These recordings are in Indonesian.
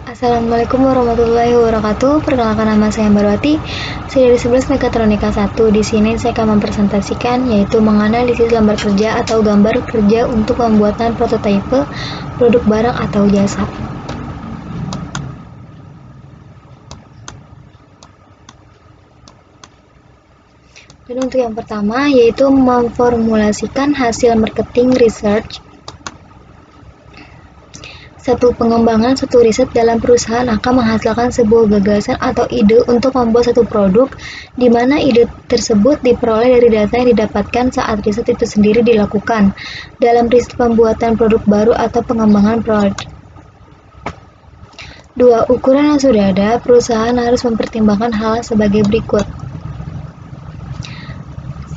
Assalamualaikum warahmatullahi wabarakatuh. Perkenalkan, nama saya Barwati. Saya dari 11 Mekatronika 1. Di sini saya akan mempresentasikan yaitu menganalisis gambar kerja atau gambar kerja untuk pembuatan prototipe produk barang atau jasa. Dan untuk yang pertama yaitu memformulasikan hasil marketing research. Satu pengembangan suatu riset dalam perusahaan akan menghasilkan sebuah gagasan atau ide untuk membuat satu produk, di mana ide tersebut diperoleh dari data yang didapatkan saat riset itu sendiri dilakukan. Dalam riset pembuatan produk baru atau pengembangan produk. 2. Ukuran yang sudah ada, perusahaan harus mempertimbangkan hal sebagai berikut.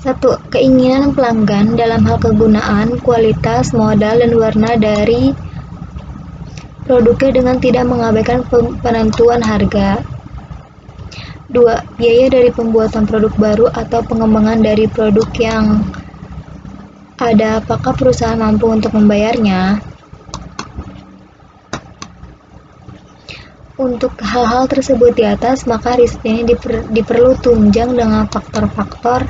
1. Keinginan pelanggan dalam hal kegunaan, kualitas, modal, dan warna dari produknya dengan tidak mengabaikan penentuan harga. 2. Biaya dari pembuatan produk baru atau pengembangan dari produk yang ada, apakah perusahaan mampu untuk membayarnya? Untuk hal-hal tersebut di atas, maka riset ini diperlu tunjang dengan faktor-faktor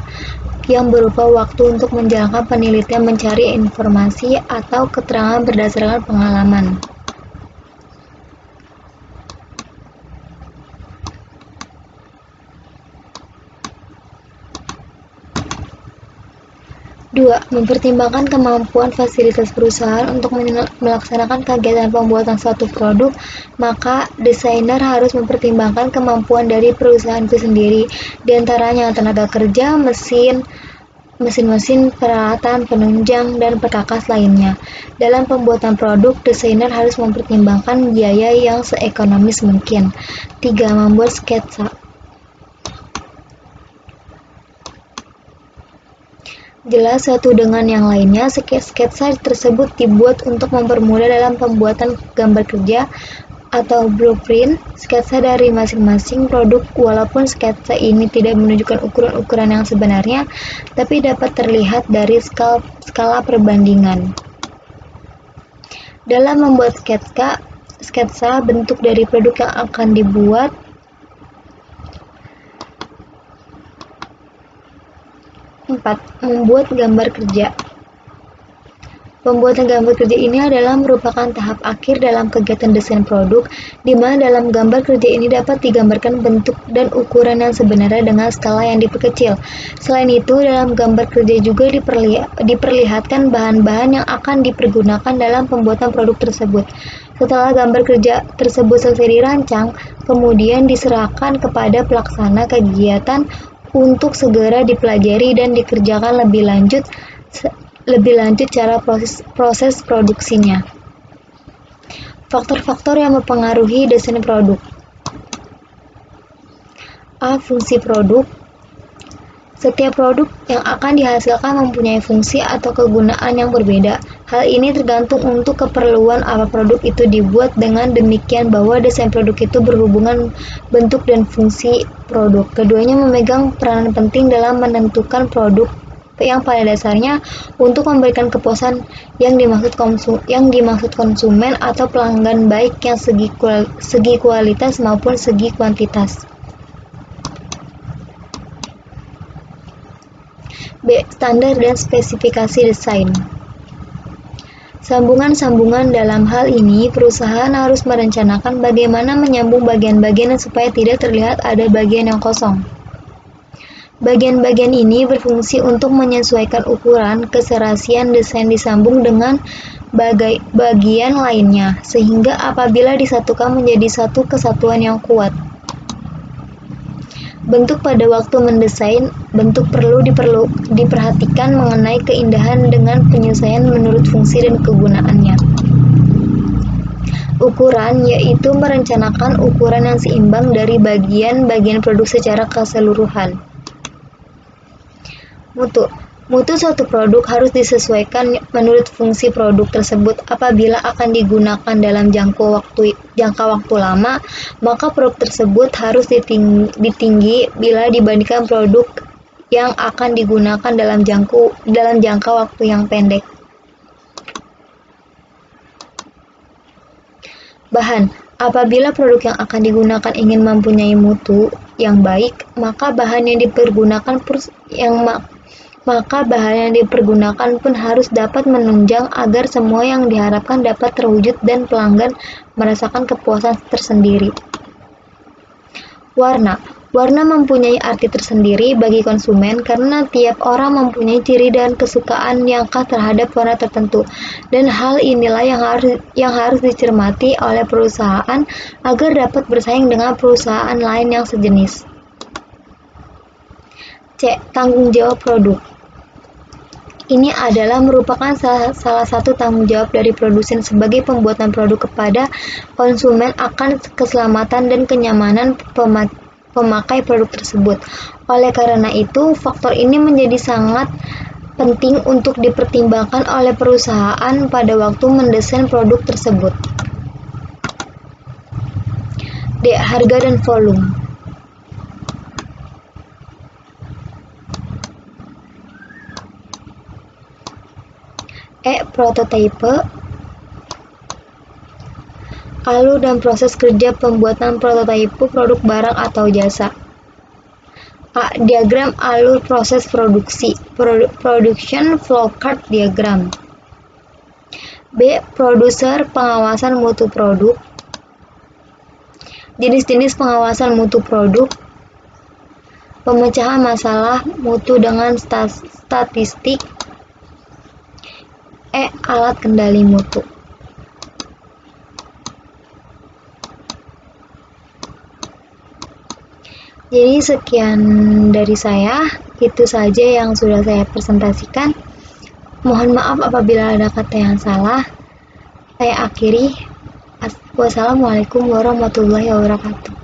yang berupa waktu untuk menjalankan penelitian, mencari informasi atau keterangan berdasarkan pengalaman. 2. Mempertimbangkan kemampuan fasilitas perusahaan untuk melaksanakan kegiatan pembuatan suatu produk, maka desainer harus mempertimbangkan kemampuan dari perusahaan itu sendiri, diantaranya tenaga kerja, mesin-mesin, peralatan, penunjang, dan perkakas lainnya. Dalam pembuatan produk, desainer harus mempertimbangkan biaya yang seekonomis mungkin. 3. Membuat sketsa. Jelas satu dengan yang lainnya, sketsa tersebut dibuat untuk mempermudah dalam pembuatan gambar kerja atau blueprint sketsa dari masing-masing produk. Walaupun sketsa ini tidak menunjukkan ukuran-ukuran yang sebenarnya, tapi dapat terlihat dari skala perbandingan. Dalam membuat sketsa bentuk dari produk yang akan dibuat. 4. Membuat gambar kerja. Pembuatan gambar kerja ini adalah merupakan tahap akhir dalam kegiatan desain produk, di mana dalam gambar kerja ini dapat digambarkan bentuk dan ukuran yang sebenarnya dengan skala yang diperkecil. Selain itu, dalam gambar kerja juga diperlihatkan bahan-bahan yang akan dipergunakan dalam pembuatan produk tersebut. Setelah gambar kerja tersebut selesai dirancang, kemudian diserahkan kepada pelaksana kegiatan untuk segera dipelajari dan dikerjakan lebih lanjut cara proses produksinya. Faktor-faktor yang mempengaruhi desain produk. A. Fungsi produk. Setiap produk yang akan dihasilkan mempunyai fungsi atau kegunaan yang berbeda. Hal ini tergantung untuk keperluan apa produk itu dibuat, dengan demikian bahwa desain produk itu berhubungan bentuk dan fungsi produk. Keduanya memegang peranan penting dalam menentukan produk yang pada dasarnya untuk memberikan kepuasan yang dimaksud konsumen atau pelanggan, baik yang segi kualitas maupun segi kuantitas. B. Standar dan spesifikasi desain. Sambungan-sambungan. Dalam hal ini, perusahaan harus merencanakan bagaimana menyambung bagian-bagian supaya tidak terlihat ada bagian yang kosong. Bagian-bagian ini berfungsi untuk menyesuaikan ukuran, keserasian desain disambung dengan bagian lainnya, sehingga apabila disatukan menjadi satu kesatuan yang kuat. Bentuk. Pada waktu mendesain bentuk perlu diperhatikan mengenai keindahan dengan penyesuaian menurut fungsi dan kegunaannya. Ukuran, yaitu merencanakan ukuran yang seimbang dari bagian-bagian produk secara keseluruhan. Mutu suatu produk harus disesuaikan menurut fungsi produk tersebut. Apabila akan digunakan dalam jangka waktu lama, maka produk tersebut harus ditinggi bila dibandingkan produk yang akan digunakan dalam jangka waktu yang pendek. Bahan. Apabila produk yang akan digunakan ingin mempunyai mutu yang baik, maka bahan yang dipergunakan pun harus dapat menunjang agar semua yang diharapkan dapat terwujud dan pelanggan merasakan kepuasan tersendiri. Warna mempunyai arti tersendiri bagi konsumen karena tiap orang mempunyai ciri dan kesukaan yang khas terhadap warna tertentu, dan hal inilah yang harus dicermati oleh perusahaan agar dapat bersaing dengan perusahaan lain yang sejenis. C. Tanggung jawab produk. Ini adalah merupakan salah satu tanggung jawab dari produsen sebagai pembuatan produk kepada konsumen akan keselamatan dan kenyamanan pemakai produk tersebut. Oleh karena itu, faktor ini menjadi sangat penting untuk dipertimbangkan oleh perusahaan pada waktu mendesain produk tersebut. D. Harga dan volume. E. Prototipe. Alur dan proses kerja pembuatan prototipe produk barang atau jasa. A. Diagram alur proses produksi, production flow chart diagram. B. Produser pengawasan mutu produk. Jenis-jenis pengawasan mutu produk. Pemecahan masalah mutu dengan statistik. E. Alat kendali mutu. Jadi sekian dari saya, itu saja yang sudah saya presentasikan. Mohon maaf apabila ada kata yang salah. Saya akhiri. Wassalamualaikum warahmatullahi wabarakatuh.